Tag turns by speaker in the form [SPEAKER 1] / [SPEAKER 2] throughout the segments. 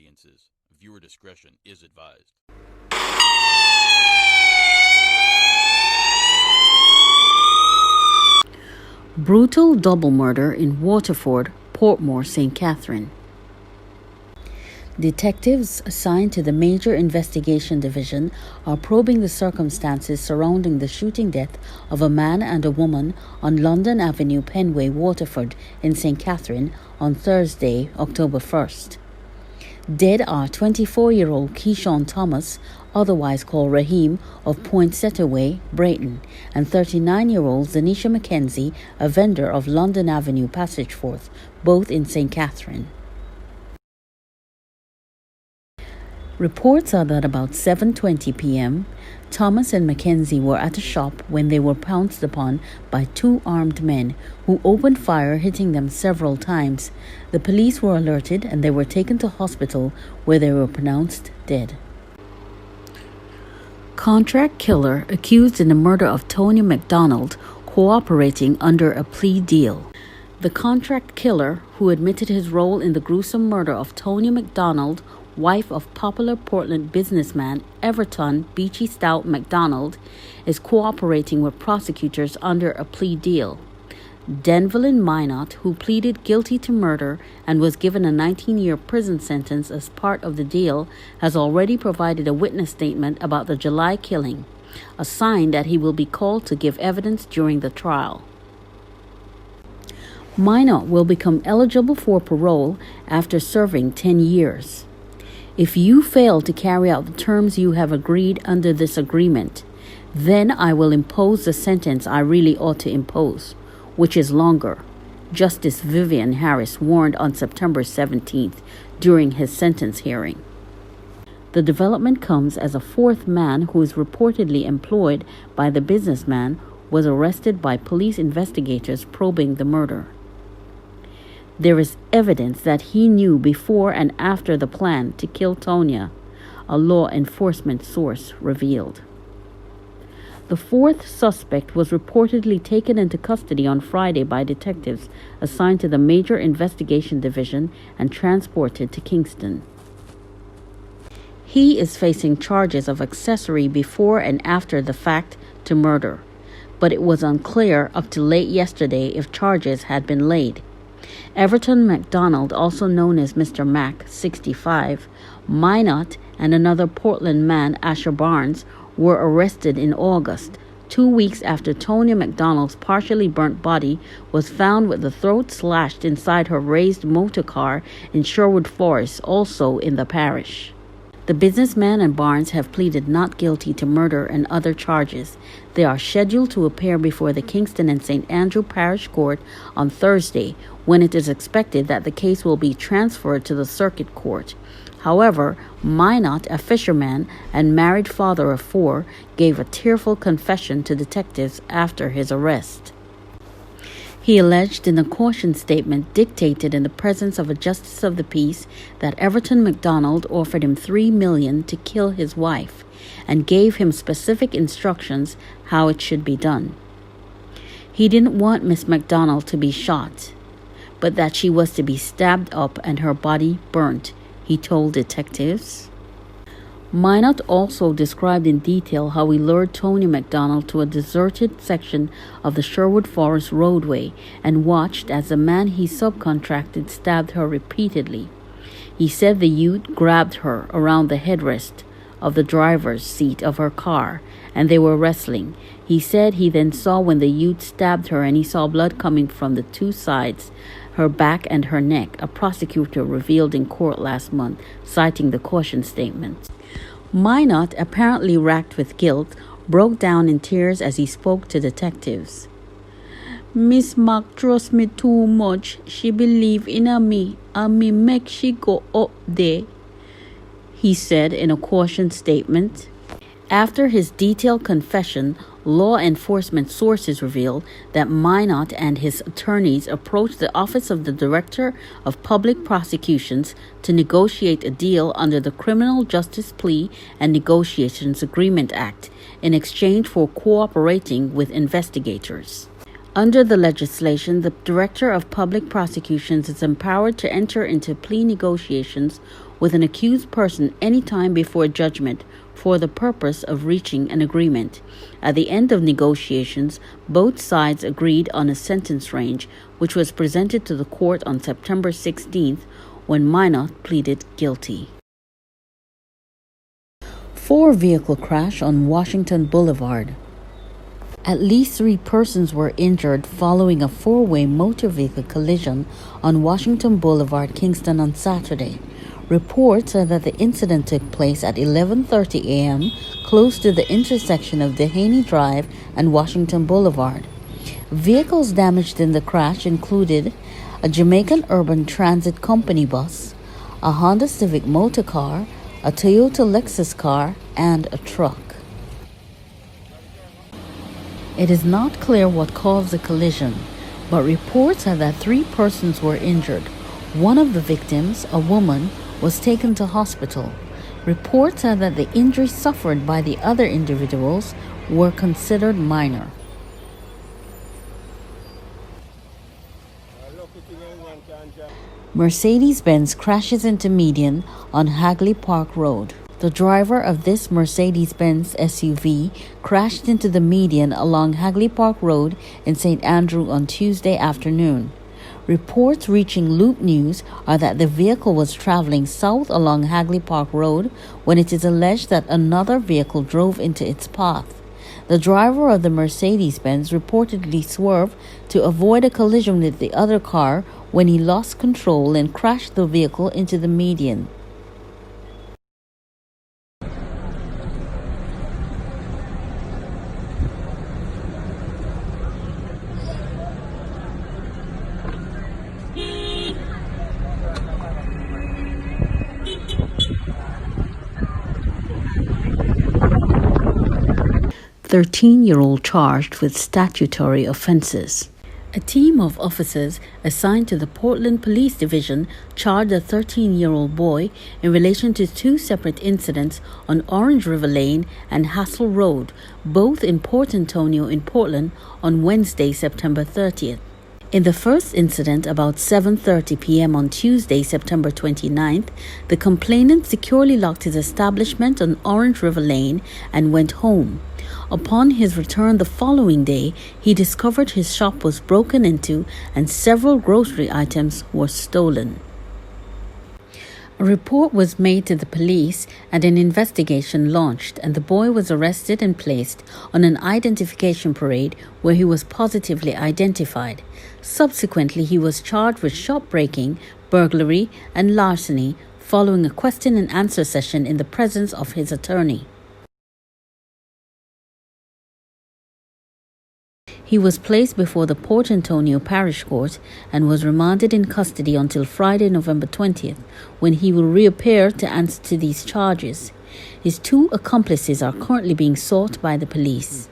[SPEAKER 1] audiences. Viewer discretion is advised.
[SPEAKER 2] Brutal double murder in Waterford, Portmore, St. Catherine. Detectives assigned to the Major Investigation Division are probing the circumstances surrounding the shooting death of a man and a woman on London Avenue, Penway, Waterford in St. Catherine on Thursday, October 1st. Dead are 24-year-old Keyshawn Thomas, otherwise called Raheem, of Poinsettia Way, Brayton, and 39-year-old Zanisha Mackenzie, a vendor of London Avenue, Passageforth, both in St. Catherine. Reports are that about 7:20 p.m., Thomas and Mackenzie were at a shop when they were pounced upon by two armed men who opened fire, hitting them several times. The police were alerted and they were taken to hospital where they were pronounced dead. Contract killer accused in the murder of Tony McDonald cooperating under a plea deal. The contract killer, who admitted his role in the gruesome murder of Tony McDonald, wife of popular Portland businessman Everton Mcdonald, is cooperating with prosecutors under a plea deal. Denvelin Minot, who pleaded guilty to murder and was given a 19-year prison sentence as part of the deal, has already provided a witness statement about the July killing, a sign that he will be called to give evidence during the trial. Minot will become eligible for parole after serving 10 years. If you fail to carry out the terms you have agreed under this agreement, then I will impose the sentence I really ought to impose, which is longer, Justice Vivian Harris warned on September 17th during his sentence hearing. The development comes as a fourth man who is reportedly employed by the businessman was arrested by police investigators probing the murder. There is evidence that he knew before and after the plan to kill Tonya, a law enforcement source revealed. The fourth suspect was reportedly taken into custody on Friday by detectives assigned to the Major Investigation Division and transported to Kingston. He is facing charges of accessory before and after the fact to murder, but it was unclear up to late yesterday if charges had been laid. Everton Mcdonald, also known as Mr. Mac, 65, Minot, and another Portland man, Asher Barnes, were arrested in August, 2 weeks after Tonya McDonald's partially burnt body was found with the throat slashed inside her raised motor car in Sherwood Forest, also in the parish. The businessman and Barnes have pleaded not guilty to murder and other charges. They are scheduled to appear before the Kingston and St. Andrew Parish Court on Thursday, when it is expected that the case will be transferred to the Circuit Court. However, Minot, a fisherman and married father of 4, gave a tearful confession to detectives after his arrest. He alleged in a caution statement dictated in the presence of a justice of the peace that Everton Mcdonald offered him $3 million to kill his wife and gave him specific instructions how it should be done. He didn't want Miss McDonald to be shot, but that she was to be stabbed up and her body burnt, he told detectives. Minot also described in detail how he lured Tony McDonald to a deserted section of the Sherwood Forest roadway and watched as the man he subcontracted stabbed her repeatedly. He said the youth grabbed her around the headrest of the driver's seat of her car and they were wrestling. He said he then saw when the youth stabbed her and he saw blood coming from the two sides, her back and her neck, a prosecutor revealed in court last month, citing the caution statement. Minot, apparently racked with guilt, broke down in tears as he spoke to detectives. Miss Mac trust me too much. She believe in me and me make she go up there, he said in a caution statement. After his detailed confession, law enforcement sources revealed that Minot and his attorneys approached the Office of the Director of Public Prosecutions to negotiate a deal under the Criminal Justice Plea and Negotiations Agreement Act in exchange for cooperating with investigators. Under the legislation, the Director of Public Prosecutions is empowered to enter into plea negotiations with an accused person any time before judgment for the purpose of reaching an agreement. At the end of negotiations, both sides agreed on a sentence range, which was presented to the court on September 16th when Minot pleaded guilty. 4-vehicle crash on Washington Boulevard. At least 3 persons were injured following a 4-way motor vehicle collision on Washington Boulevard, Kingston on Saturday. Reports are that the incident took place at 11:30 a.m. close to the intersection of Dehaney Drive and Washington Boulevard. Vehicles damaged in the crash included a Jamaican Urban Transit Company bus, a Honda Civic motor car, a Toyota Lexus car, and a truck. It is not clear what caused the collision, but reports are that 3 persons were injured. One of the victims, a woman, was taken to hospital. Reports are that the injuries suffered by the other individuals were considered minor. Mercedes-Benz crashes into median on Hagley Park Road. The driver of this Mercedes-Benz SUV crashed into the median along Hagley Park Road in St. Andrew on Tuesday afternoon. Reports reaching Loop News are that the vehicle was traveling south along Hagley Park Road when it is alleged that another vehicle drove into its path. The driver of the Mercedes-Benz reportedly swerved to avoid a collision with the other car when he lost control and crashed the vehicle into the median. A 13-year-old charged with statutory offenses. A team of officers assigned to the Portland Police Division charged a 13-year-old boy in relation to 2 separate incidents on Orange River Lane and Hassel Road, both in Port Antonio in Portland, on Wednesday, September 30th. In the first incident, about 7:30 p.m. on Tuesday, September 29th, the complainant securely locked his establishment on Orange River Lane and went home. Upon his return the following day, he discovered his shop was broken into and several grocery items were stolen. A report was made to the police and an investigation launched, and the boy was arrested and placed on an identification parade where he was positively identified. Subsequently, he was charged with shop breaking, burglary, and larceny following a question and answer session in the presence of his attorney. He was placed before the Port Antonio Parish Court and was remanded in custody until Friday, November 20th, when he will reappear to answer to these charges. His 2 accomplices are currently being sought by the police.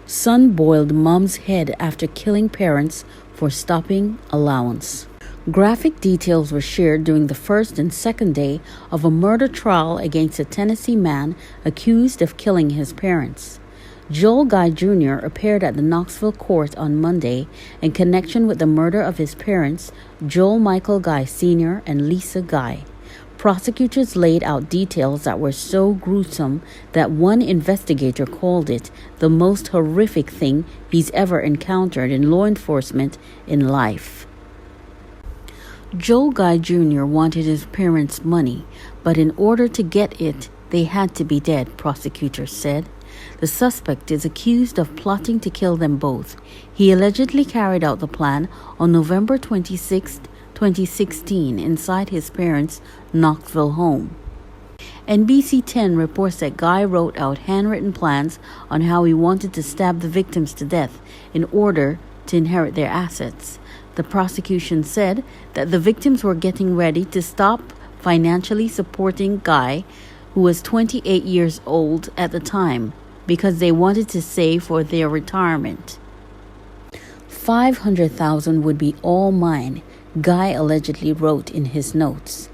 [SPEAKER 2] Son boiled mom's head after killing parents for stopping allowance. Graphic details were shared during the first and second day of a murder trial against a Tennessee man accused of killing his parents. Joel Guy Jr. appeared at the Knoxville court on Monday in connection with the murder of his parents, Joel Michael Guy Sr. and Lisa Guy. Prosecutors laid out details that were so gruesome that one investigator called it the most horrific thing he's ever encountered in law enforcement in life. Joel Guy Jr. wanted his parents' money, but in order to get it, they had to be dead, prosecutors said. The suspect is accused of plotting to kill them both. He allegedly carried out the plan on November 26, 2016, inside his parents' Knoxville home. NBC 10 reports that Guy wrote out handwritten plans on how he wanted to stab the victims to death in order to inherit their assets. The prosecution said that the victims were getting ready to stop financially supporting Guy, who was 28 years old at the time, because they wanted to save for their retirement. $500,000 would be all mine, Guy allegedly wrote in his notes.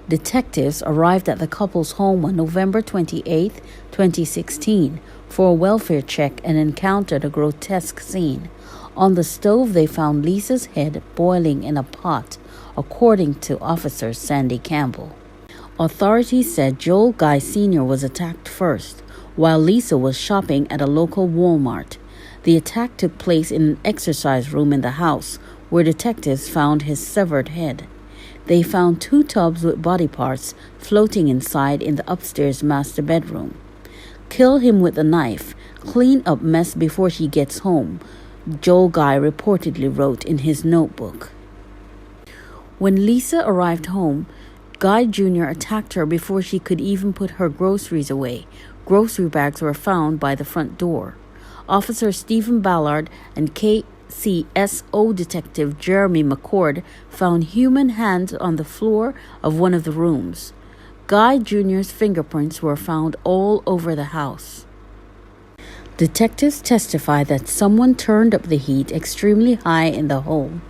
[SPEAKER 2] Detectives arrived at the couple's home on November 28, 2016, for a welfare check and encountered a grotesque scene. On the stove, they found Lisa's head boiling in a pot, according to Officer Sandy Campbell. Authorities said Joel Guy Sr. was attacked first, while Lisa was shopping at a local Walmart. The attack took place in an exercise room in the house, where detectives found his severed head. They found 2 tubs with body parts floating inside in the upstairs master bedroom. "Kill him with a knife. Clean up mess before she gets home," Joel Guy reportedly wrote in his notebook. When Lisa arrived home, Guy Jr. attacked her before she could even put her groceries away. Grocery bags were found by the front door. Officer Stephen Ballard and KCSO Detective Jeremy McCord found human hands on the floor of one of the rooms. Guy Jr.'s fingerprints were found all over the house. Detectives testified that someone turned up the heat extremely high in the home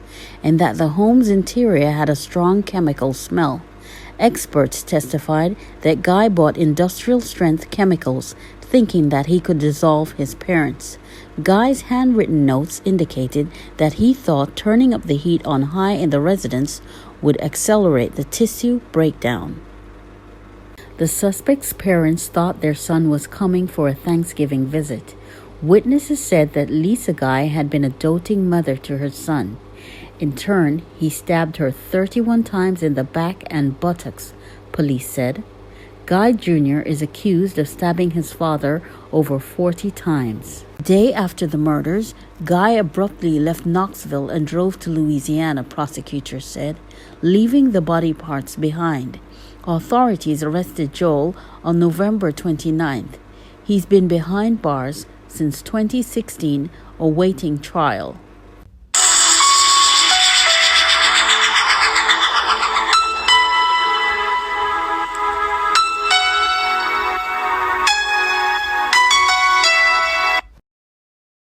[SPEAKER 2] and that the home's interior had a strong chemical smell. Experts testified that Guy bought industrial-strength chemicals thinking that he could dissolve his parents. Guy's handwritten notes indicated that he thought turning up the heat on high in the residence would accelerate the tissue breakdown. The suspect's parents thought their son was coming for a Thanksgiving visit. Witnesses said that Lisa Guy had been a doting mother to her son. In turn, he stabbed her 31 times in the back and buttocks, police said. Guy Jr. is accused of stabbing his father over 40 times. The day after the murders, Guy abruptly left Knoxville and drove to Louisiana, prosecutors said, leaving the body parts behind. Authorities arrested Joel on November 29th. He's been behind bars since 2016, awaiting trial.